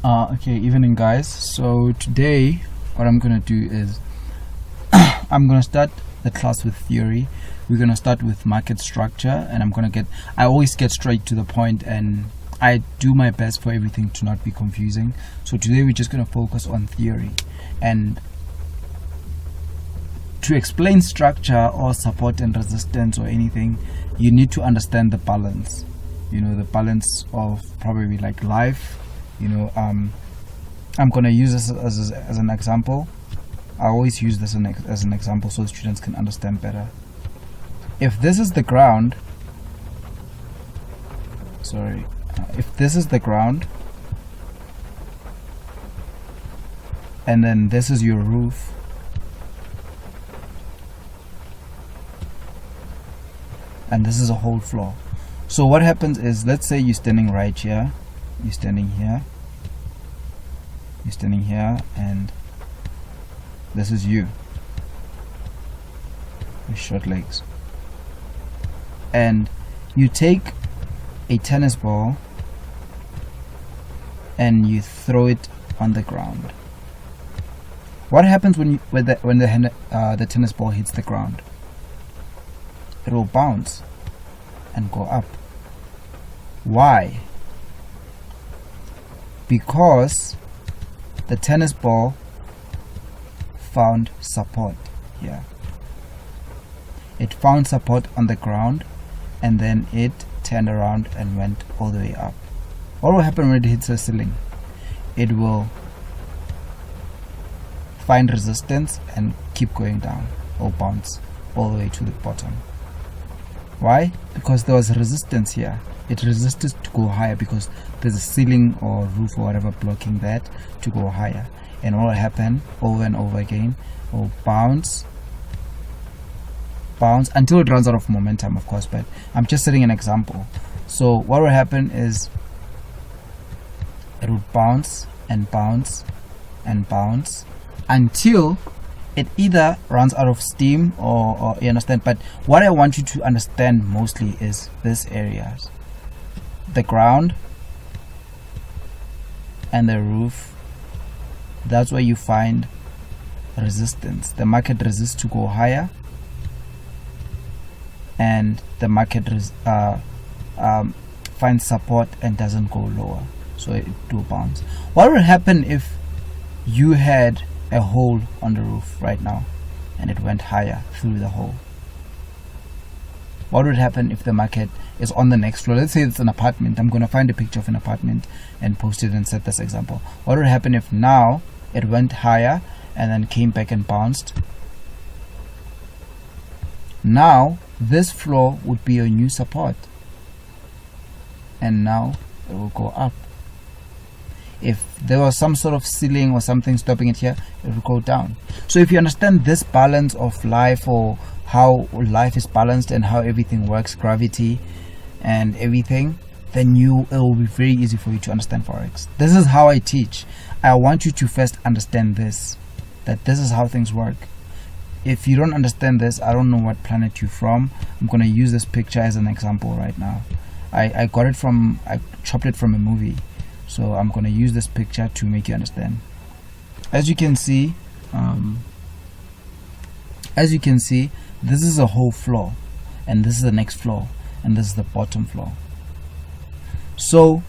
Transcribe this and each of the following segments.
Okay, evening guys. So today what I'm gonna do is I'm gonna start the class with theory. We're gonna start with market structure, and I always get straight to the point, and I do my best for everything to not be confusing. So today we're just gonna focus on theory, and to explain structure or support and resistance or anything, you need to understand the balance. The balance of probably like life. I'm gonna use this as an example. I always use this as an example so students can understand better. If this is the ground, if this is the ground, and then this is your roof, and this is a whole floor. So what happens is, let's say you're standing right here, you're standing here, and this is you with short legs, and you take a tennis ball and you throw it on the ground. What happens when the tennis ball hits the ground? It will bounce and go up. Why? Because the tennis ball found support here. It found support on the ground, and then it turned around and went all the way up. What will happen when it hits the ceiling? It will find resistance and keep going down, or bounce all the way to the bottom. Why? Because there was resistance here. It resisted to go higher because there's a ceiling or roof or whatever blocking that to go higher. And what will happen over and over again? It will bounce until it runs out of momentum, of course, but I'm just setting an example. So what will happen is it will bounce and bounce and bounce until it either runs out of steam or you understand. But what I want you to understand mostly is this area, the ground and the roof. That's where you find resistance. The market resists to go higher, and the market finds support and doesn't go lower, so it will bounce. What would happen if you had a hole on the roof right now and it went higher through the hole? What would happen if the market is on the next floor? Let's say it's an apartment. I'm going to find a picture of an apartment and post it and set this example. What would happen if now it went higher and then came back and bounced? Now this floor would be your new support, and now it will go up. If there was some sort of ceiling or something stopping it here, it will go down. So if you understand this balance of life, or how life is balanced and how everything works, gravity and everything, then it will be very easy for you to understand Forex. This is how I teach. I want you to first understand that this is how things work. If you don't understand this, I don't know what planet you're from. I'm going to use this picture as an example right now. I chopped it from a movie. So I'm going to use this picture to make you understand. As you can see, this is a whole floor, and this is the next floor, and this is the bottom floor. So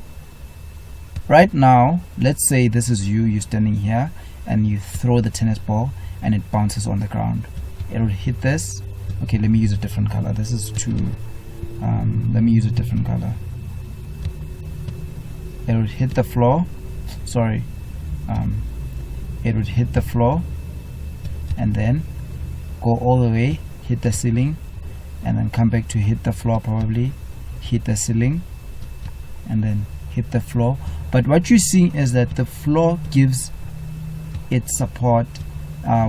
right now, let's say this is you're standing here, and you throw the tennis ball and it bounces on the ground. It will hit this. Okay, let me use a different color. This is too let me use a different color. It would hit the floor. It would hit the floor and then go all the way, hit the ceiling, and then come back to hit the floor, probably hit the ceiling and then hit the floor. But what you see is that the floor gives its support,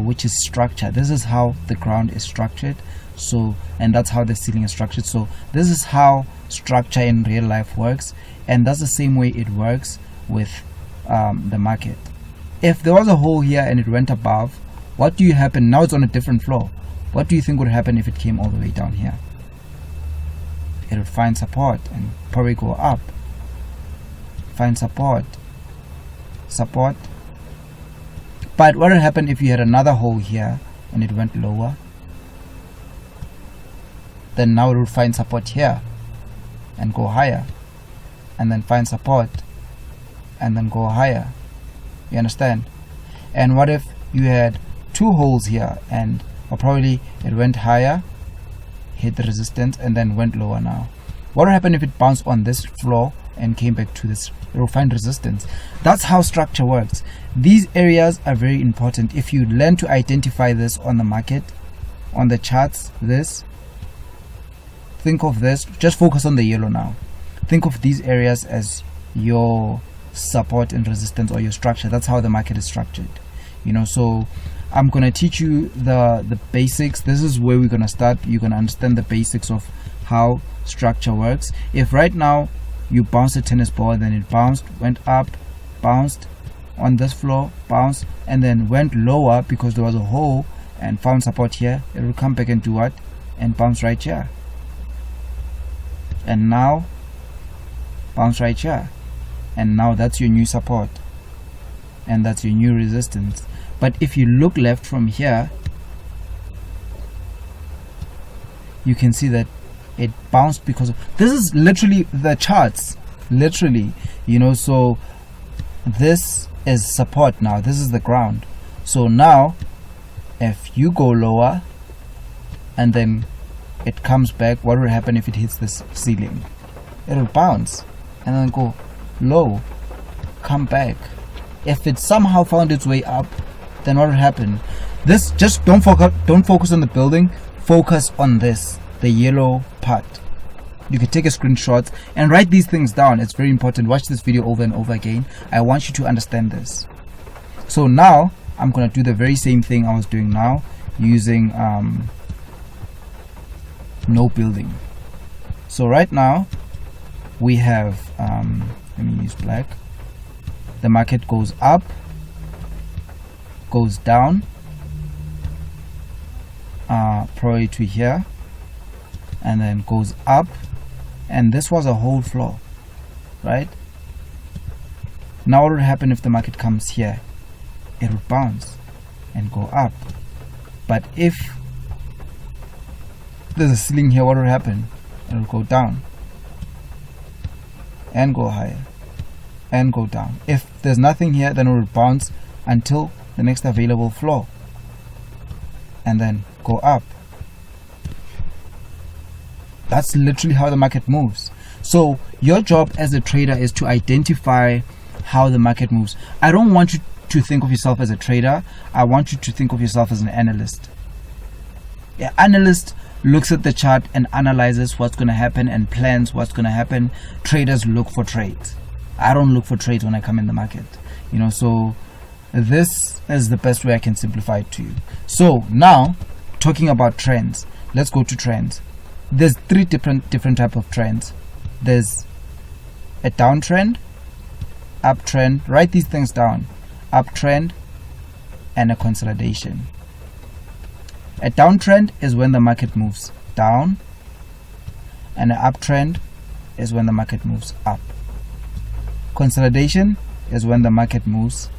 which is structure. This is how the ground is structured. So, and that's how the ceiling is structured. So this is how structure in real life works, and that's the same way it works with the market. If there was a hole here and it went above, what do you happen? Now it's on a different floor. What do you think would happen if it came all the way down here? It would find support and probably go up, find support support. But what would happen if you had another hole here and it went lower? Then now it will find support here and go higher, and then find support and then go higher. You understand? And what if you had two holes here and probably it went higher, hit the resistance, and then went lower now? What will happen if it bounced on this floor and came back to this? It will find resistance. That's how structure works. These areas are very important. If you learn to identify this on the market, on the charts, think of this, just focus on the yellow now. Think of these areas as your support and resistance, or your structure. That's how the market is structured. So I'm gonna teach you the basics. This is where we're gonna start. You're gonna understand the basics of how structure works. If right now you bounced a tennis ball, then it bounced, went up, bounced on this floor, bounced, and then went lower because there was a hole and found support here, it will come back and do what? And bounce right here. And now bounce right here. And now that's your new support, and that's your new resistance. But if you look left from here, you can see that it bounced because of, this is literally the charts, literally, so this is support now, this is the ground. So now if you go lower and then it comes back, what will happen if it hits this ceiling? It will bounce and then go low, come back. If it somehow found its way up, then what will happen? This, just don't focus on the building, focus on this, the yellow part. You can take a screenshot and write these things down. It's very important. Watch this video over and over again. I want you to understand this. So now I'm going to do the very same thing I was doing now, using no building. So right now we have let me use black. The market goes up, goes down, probably to here, and then goes up, and this was a whole floor, right? Now what will happen if the market comes here? It will bounce and go up. But if there's a ceiling here, what will happen? It will go down and go higher and go down. If there's nothing here, then it will bounce until the next available floor and then go up. That's literally how the market moves. So your job as a trader is to identify how the market moves. I don't want you to think of yourself as a trader. I want you to think of yourself as an analyst. An analyst looks at the chart and analyzes what's going to happen and plans what's going to happen. Traders look for trades. I don't look for trades when I come in the market. So this is the best way I can simplify it to you. So now, talking about trends, let's go to trends. There's three different type of trends. There's a downtrend, uptrend. Write these things down: uptrend and a consolidation. A downtrend is when the market moves down, and an uptrend is when the market moves up. Consolidation is when the market moves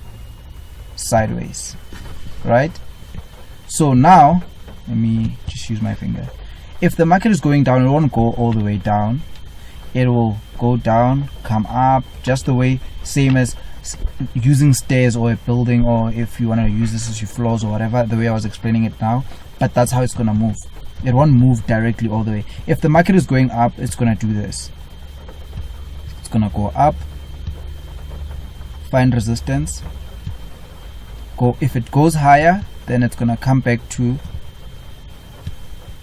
sideways, right? So now let me just use my finger. If the market is going down, it won't go all the way down. It will go down, come up, just the way, same as using stairs or a building, or if you want to use this as your floors or whatever, the way I was explaining it now. But that's how it's going to move. It won't move directly all the way. If the market is going up, it's going to do this. It's going to go up, find resistance, go. If it goes higher, then it's going to come back to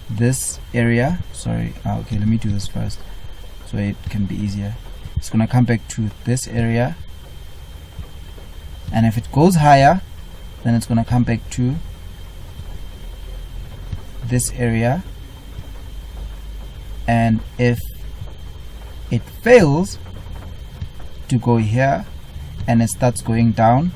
this area. Sorry, okay, let me do this first so it can be easier. It's going to come back to this area, and if it goes higher, then it's going to come back to this area. And if it fails to go here and it starts going down,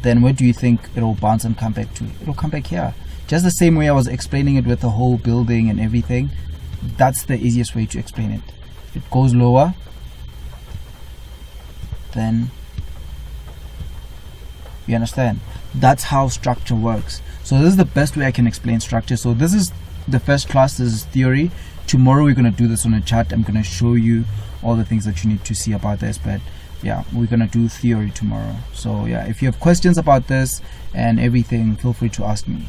then where do you think it will bounce and come back to? It will come back here, just the same way I was explaining it with the whole building and everything. That's the easiest way to explain it. It goes lower, then You understand? That's how structure works. So this is the best way I can explain structure. So this is the first class. This is theory. Tomorrow we're going to do this on a chart. I'm going to show you all the things that you need to see about this, but yeah, we're going to do theory tomorrow. So yeah, if you have questions about this and everything, feel free to ask me.